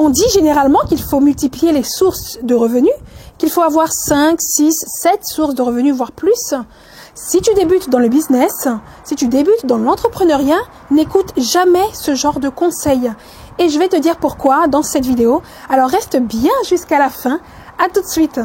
On dit généralement qu'il faut multiplier les sources de revenus, qu'il faut avoir 5, 6, 7 sources de revenus, voire plus. Si tu débutes dans le business, si tu débutes dans l'entrepreneuriat, n'écoute jamais ce genre de conseils. Et je vais te dire pourquoi dans cette vidéo. Alors reste bien jusqu'à la fin. À tout de suite.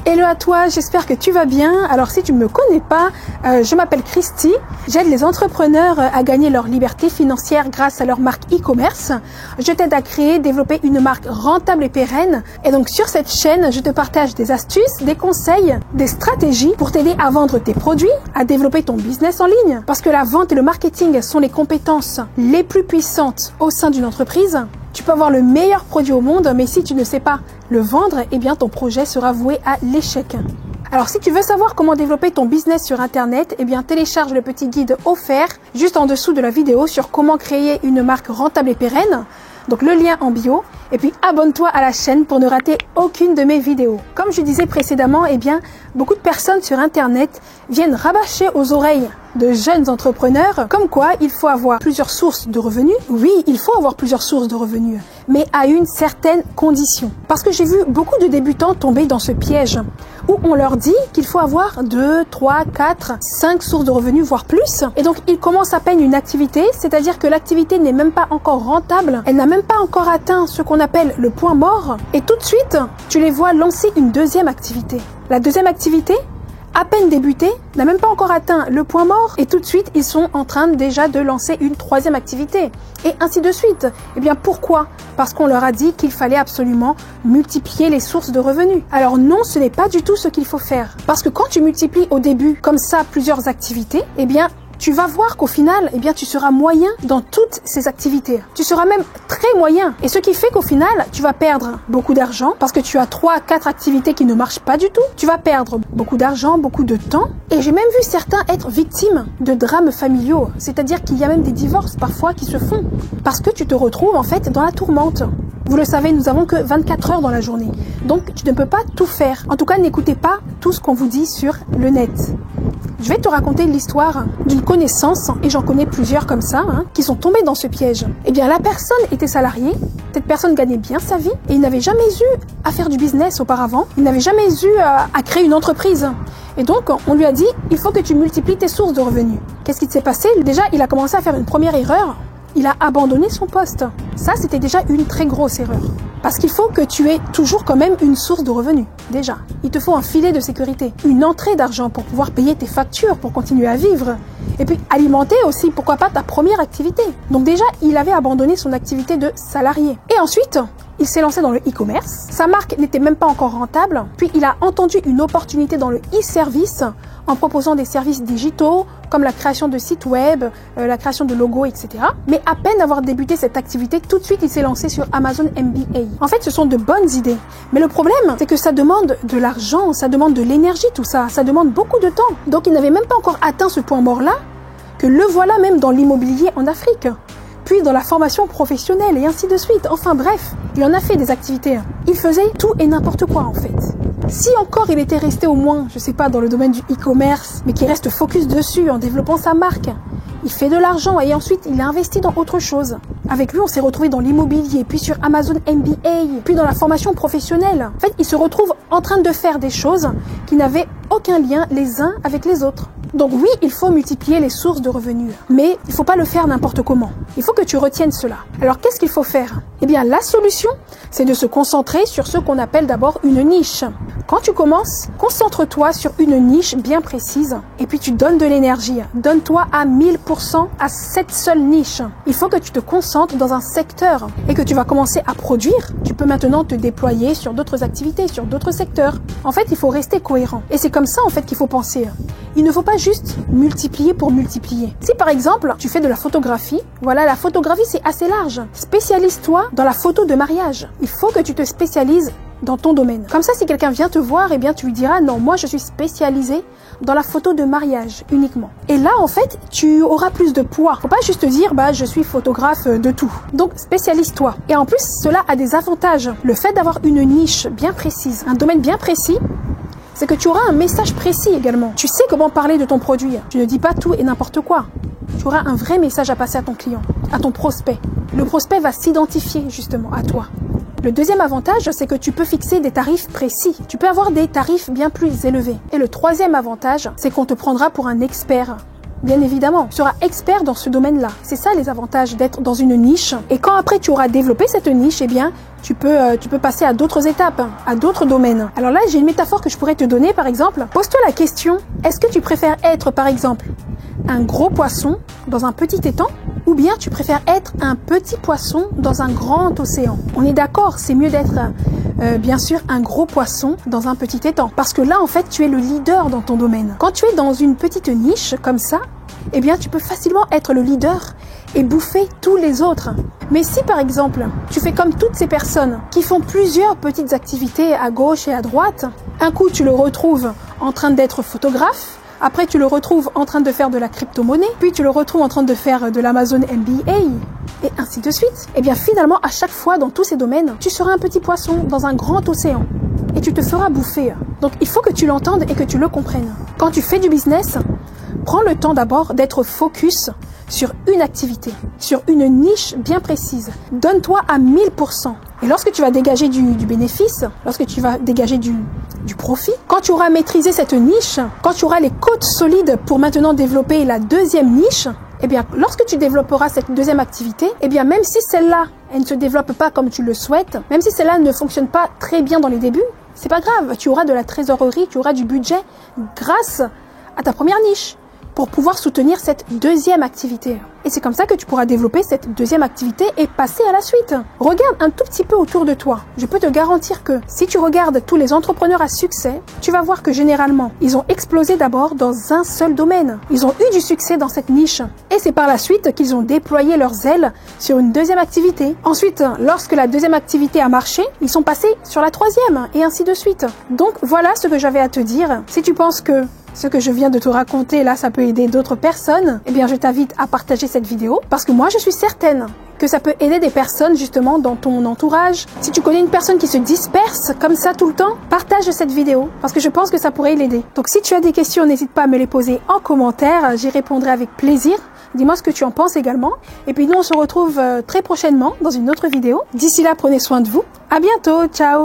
Hello à toi, j'espère que tu vas bien. Alors si tu ne me connais pas, je m'appelle Christy. J'aide les entrepreneurs à gagner leur liberté financière grâce à leur marque e-commerce. Je t'aide à créer, développer une marque rentable et pérenne. Et donc sur cette chaîne, je te partage des astuces, des conseils, des stratégies pour t'aider à vendre tes produits, à développer ton business en ligne. Parce que la vente et le marketing sont les compétences les plus puissantes au sein d'une entreprise. Tu peux avoir le meilleur produit au monde, mais si tu ne sais pas le vendre, eh bien ton projet sera voué à l'échec. Alors si tu veux savoir comment développer ton business sur Internet, eh bien télécharge le petit guide offert juste en dessous de la vidéo sur comment créer une marque rentable et pérenne. Donc le lien en bio. Et puis abonne-toi à la chaîne pour ne rater aucune de mes vidéos. Comme je disais précédemment, eh bien beaucoup de personnes sur Internet viennent rabâcher aux oreilles de jeunes entrepreneurs comme quoi il faut avoir plusieurs sources de revenus. Oui, il faut avoir plusieurs sources de revenus, mais à une certaine condition. Parce que j'ai vu beaucoup de débutants tomber dans ce piège où on leur dit qu'il faut avoir 2, 3, 4, 5 sources de revenus, voire plus. Et donc ils commencent à peine une activité, c'est-à-dire que l'activité n'est même pas encore rentable, elle n'a même pas encore atteint ce qu'on appelle le point mort. Et tout de suite, tu les vois lancer une deuxième activité. La deuxième activité, à peine débutée, n'a même pas encore atteint le point mort et tout de suite, ils sont en train déjà de lancer une troisième activité et ainsi de suite. Eh bien, pourquoi? Parce qu'on leur a dit qu'il fallait absolument multiplier les sources de revenus. Alors non, ce n'est pas du tout ce qu'il faut faire. Parce que quand tu multiplies au début comme ça plusieurs activités, eh bien, tu vas voir qu'au final, eh bien, tu seras moyen dans toutes ces activités. Tu seras même très moyen. Et ce qui fait qu'au final, tu vas perdre beaucoup d'argent parce que tu as 3, 4 activités qui ne marchent pas du tout. Tu vas perdre beaucoup d'argent, beaucoup de temps. Et j'ai même vu certains être victimes de drames familiaux. C'est-à-dire qu'il y a même des divorces parfois qui se font parce que tu te retrouves en fait dans la tourmente. Vous le savez, nous avons que 24 heures dans la journée. Donc, tu ne peux pas tout faire. En tout cas, n'écoutez pas tout ce qu'on vous dit sur le net. Je vais te raconter l'histoire d'une connaissance, et j'en connais plusieurs comme ça, qui sont tombés dans ce piège. Eh bien, la personne était salariée, cette personne gagnait bien sa vie, et il n'avait jamais eu à faire du business auparavant, il n'avait jamais eu à créer une entreprise. Et donc, on lui a dit, il faut que tu multiplies tes sources de revenus. Qu'est-ce qui s'est passé? Déjà, il a commencé à faire une première erreur, il a abandonné son poste. Ça, c'était déjà une très grosse erreur. Parce qu'il faut que tu aies toujours quand même une source de revenus, déjà. Il te faut un filet de sécurité, une entrée d'argent pour pouvoir payer tes factures, pour continuer à vivre. Et puis alimenter aussi, pourquoi pas, ta première activité. Donc déjà, il avait abandonné son activité de salarié. Et ensuite, il s'est lancé dans le e-commerce. Sa marque n'était même pas encore rentable. Puis il a entendu une opportunité dans le e-service en proposant des services digitaux comme la création de sites web, la création de logos, etc. Mais à peine avoir débuté cette activité, tout de suite il s'est lancé sur Amazon MBA. En fait, ce sont de bonnes idées. Mais le problème, c'est que ça demande de l'argent, ça demande de l'énergie, tout ça. Ça demande beaucoup de temps. Donc il n'avait même pas encore atteint ce point mort-là que le voilà même dans l'immobilier en Afrique. Puis dans la formation professionnelle et ainsi de suite. Enfin bref, il en a fait des activités. Il faisait tout et n'importe quoi en fait. Si encore il était resté au moins, je sais pas, dans le domaine du e-commerce, mais qu'il reste focus dessus en développant sa marque, il fait de l'argent et ensuite il a investi dans autre chose. Avec lui, on s'est retrouvé dans l'immobilier, puis sur Amazon MBA, puis dans la formation professionnelle. En fait, il se retrouve en train de faire des choses qui n'avaient aucun lien les uns avec les autres. Donc oui, il faut multiplier les sources de revenus, mais il ne faut pas le faire n'importe comment. Il faut que tu retiennes cela. Alors qu'est-ce qu'il faut faire? Eh bien, la solution, c'est de se concentrer sur ce qu'on appelle d'abord une niche. Quand tu commences, concentre-toi sur une niche bien précise et puis tu donnes de l'énergie. Donne-toi à 1000% à cette seule niche. Il faut que tu te concentres dans un secteur et que tu vas commencer à produire. Tu peux maintenant te déployer sur d'autres activités, sur d'autres secteurs. En fait, il faut rester cohérent. Et c'est comme ça en fait qu'il faut penser. Il ne faut pas juste multiplier pour multiplier. Si par exemple, tu fais de la photographie, voilà, la photographie c'est assez large. Spécialise-toi dans la photo de mariage. Il faut que tu te spécialises dans ton domaine. Comme ça, si quelqu'un vient te voir, eh bien, tu lui diras, non, moi, je suis spécialisée dans la photo de mariage uniquement. Et là, en fait, tu auras plus de poids. Faut pas juste dire, bah, je suis photographe de tout. Donc, spécialise-toi. Et en plus, cela a des avantages. Le fait d'avoir une niche bien précise, un domaine bien précis, c'est que tu auras un message précis également. Tu sais comment parler de ton produit. Tu ne dis pas tout et n'importe quoi. Tu auras un vrai message à passer à ton client, à ton prospect. Le prospect va s'identifier justement à toi. Le deuxième avantage, c'est que tu peux fixer des tarifs précis. Tu peux avoir des tarifs bien plus élevés. Et le troisième avantage, c'est qu'on te prendra pour un expert. Bien évidemment, tu seras expert dans ce domaine-là. C'est ça les avantages d'être dans une niche. Et quand après tu auras développé cette niche, eh bien, tu peux passer à d'autres étapes, à d'autres domaines. Alors là, j'ai une métaphore que je pourrais te donner, par exemple. Pose-toi la question, est-ce que tu préfères être, par exemple, un gros poisson dans un petit étang ou bien tu préfères être un petit poisson dans un grand océan? On est d'accord, c'est mieux d'être bien sûr un gros poisson dans un petit étang parce que là en fait tu es le leader dans ton domaine. Quand tu es dans une petite niche comme ça, eh bien tu peux facilement être le leader et bouffer tous les autres. Mais si par exemple tu fais comme toutes ces personnes qui font plusieurs petites activités à gauche et à droite, un coup tu le retrouves en train d'être photographe, après, tu le retrouves en train de faire de la crypto-monnaie, puis tu le retrouves en train de faire de l'Amazon MBA, et ainsi de suite. Et bien finalement, à chaque fois, dans tous ces domaines, tu seras un petit poisson dans un grand océan. Et tu te feras bouffer. Donc il faut que tu l'entendes et que tu le comprennes. Quand tu fais du business, prends le temps d'abord d'être focus sur une activité, sur une niche bien précise. Donne-toi à 1000%. Et lorsque tu vas dégager du bénéfice, lorsque tu vas dégager du profit, quand tu auras maîtrisé cette niche, quand tu auras les côtes solides pour maintenant développer la deuxième niche, eh bien, lorsque tu développeras cette deuxième activité, eh bien, même si celle-là, elle ne se développe pas comme tu le souhaites, même si celle-là ne fonctionne pas très bien dans les débuts, c'est pas grave. Tu auras de la trésorerie, tu auras du budget grâce à ta première niche pour pouvoir soutenir cette deuxième activité. Et c'est comme ça que tu pourras développer cette deuxième activité et passer à la suite. Regarde un tout petit peu autour de toi. Je peux te garantir que si tu regardes tous les entrepreneurs à succès, tu vas voir que généralement, ils ont explosé d'abord dans un seul domaine. Ils ont eu du succès dans cette niche. Et c'est par la suite qu'ils ont déployé leurs ailes sur une deuxième activité. Ensuite, lorsque la deuxième activité a marché, ils sont passés sur la troisième et ainsi de suite. Donc voilà ce que j'avais à te dire. Si tu penses que ce que je viens de te raconter là, ça peut aider d'autres personnes, eh bien je t'invite à partager cette vidéo parce que moi je suis certaine que ça peut aider des personnes justement dans ton entourage. Si tu connais une personne qui se disperse comme ça tout le temps, partage cette vidéo parce que je pense que ça pourrait l'aider. Donc si tu as des questions, n'hésite pas à me les poser en commentaire, j'y répondrai avec plaisir. Dis-moi ce que tu en penses également. Et puis nous on se retrouve très prochainement dans une autre vidéo. D'ici là, prenez soin de vous. À bientôt, ciao!